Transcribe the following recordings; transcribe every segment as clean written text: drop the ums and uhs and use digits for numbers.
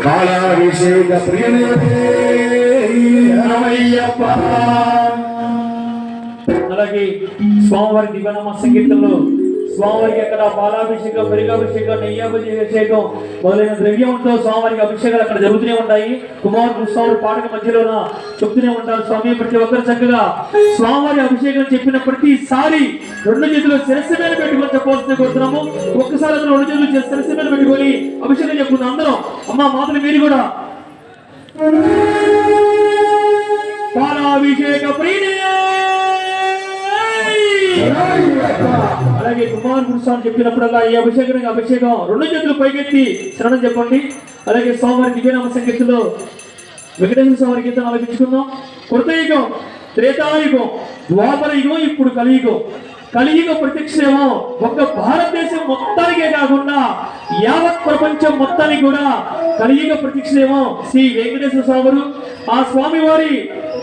కాళాభిషేక ప్రియనయ్యప్ప. అలాగే స్వామివారి దివ్యనామ సంగీతంలో స్వామివారికి అక్కడ పాలాభిషేకం, పెరిగాభిషేకం, నెయ్యాభిషేకం మొదలైన ద్రవ్యంతో స్వామివారికి అభిషేకాలు అక్కడ జరుగుతూనే ఉంటాయి. కుమారుడు స్వామి పాటక మధ్యలోన చెప్తూనే ఉంటారు. స్వామి ప్రతి ఒక్కరు చక్కగా స్వామివారి అభిషేకం చెప్పిన ప్రతిసారి రెండు చేతులు శిరస్సు మీద పెట్టుకొని చెప్పవలసింది కోరుతున్నాము. ఒక్కసారి అందరూ రెండు చేతులు శిరస్సు మీద పెట్టుకొని అభిషేకం చెప్పుకుందాం. అందరం అమ్మ మాతలు మీరు కూడా పాలాభిషేక ప్రియనే. అలాగే కుమారుడు స్వామి చెప్పినప్పుడల్లా ఈ అభిషేకం రెండు చేతులు పైకెత్తి శరణం చెప్పండి. అలాగే స్వామివారి దివ్యనామ సంగీతంలో వెంకటేశ్వర స్వామి గీతం ఆలపించుకుందాం. కృతయుగం, త్రేతాయుగం, ద్వాపర యుగం, ఇప్పుడు కలియుగం. కలియుగ ప్రత్యక్షమేమో ఒక్క భారతదేశం మొత్తానికే కాకుండా యావత్ ప్రపంచం మొత్తానికి కూడా కలియుగ ప్రత్యక్షమేమో శ్రీ వెంకటేశ్వర స్వామి. ఆ స్వామి వారి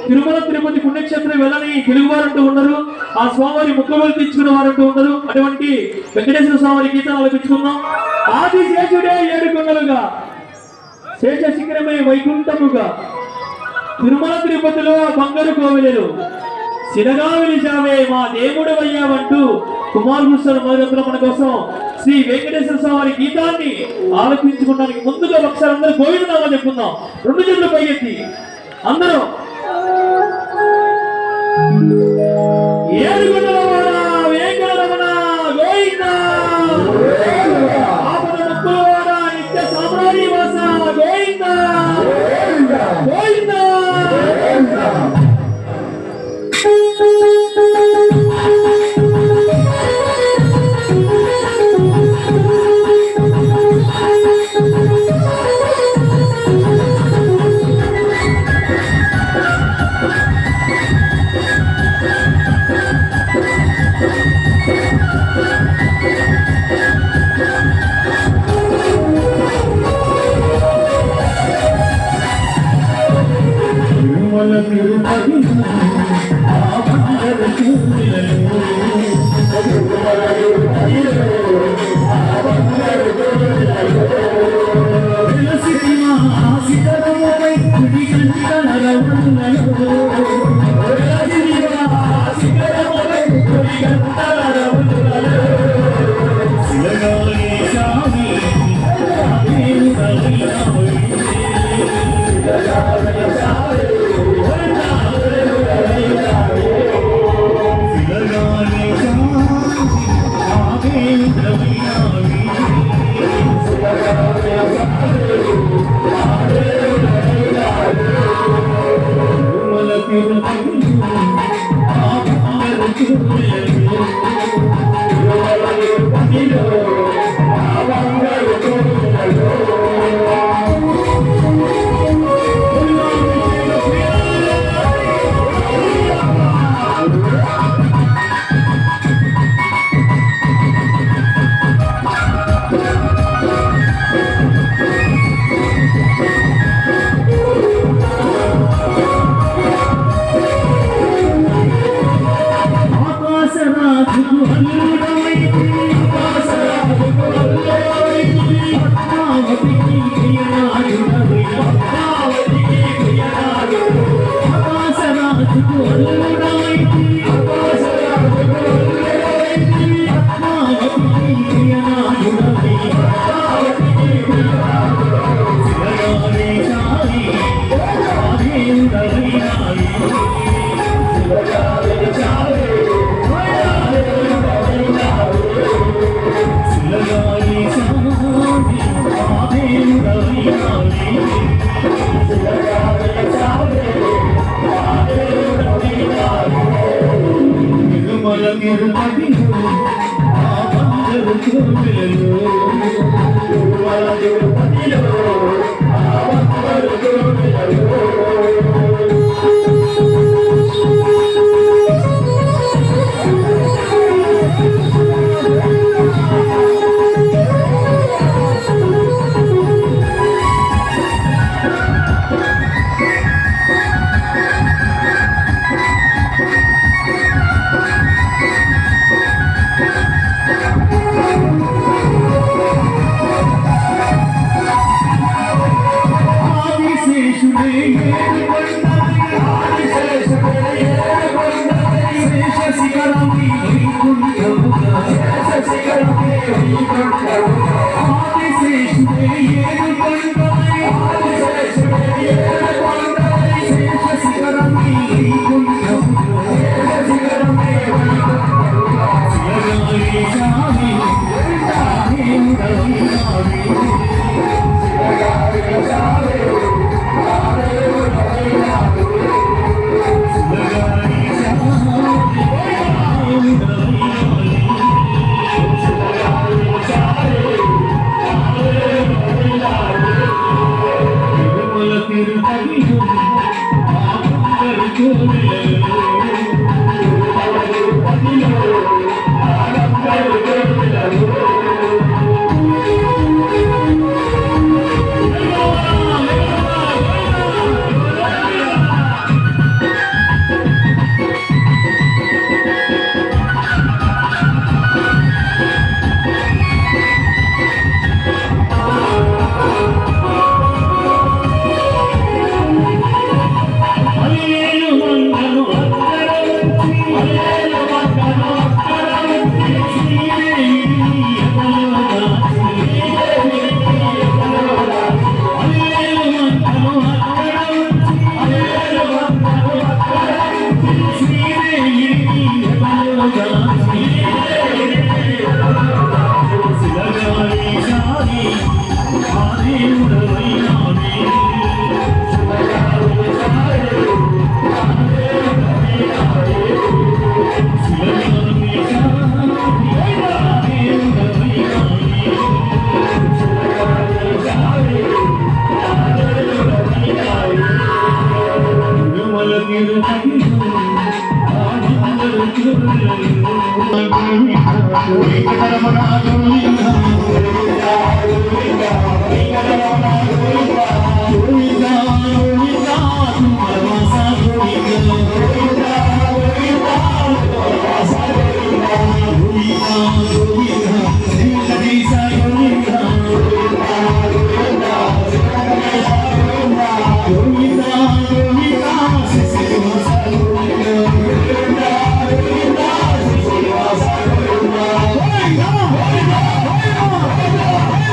తిరుమల తిరుపతి పుణ్యక్షేత్రం వెళ్ళని తెలుగు వారంటూ ఉన్నారు. ఆ స్వామివారి ముక్కలు తెచ్చుకున్న వారంటూ ఉన్నారు. అటువంటి వెంకటేశ్వర స్వామి గీతాలు ఆలపించుకుందాం. ఆది శేషుడే 7 కొండలుగా, శేష శిఖరమే వైకుంఠముగా, తిరుమల తిరుపతిలో బంగారు కోవిలలు, సిరగా వెలిచావే మా దేవుడు అయ్యావంటూ కుమారుడు మొదలు మన కోసం శ్రీ వెంకటేశ్వర స్వామి గీతాన్ని ఆలపించుకోవడానికి ముందుగా ఒకసారి అందరూ గోవిందనామా చెప్పుకుందాం. రెండు చేతులు పైకెత్తి అందరూ ఏడుకొండలవాడ వెంకటరమణ గోవిందా, ఆపద ముక్కులవాడ నిత్య సామ్రాజ్య వాస గోవిందా గోవిందా.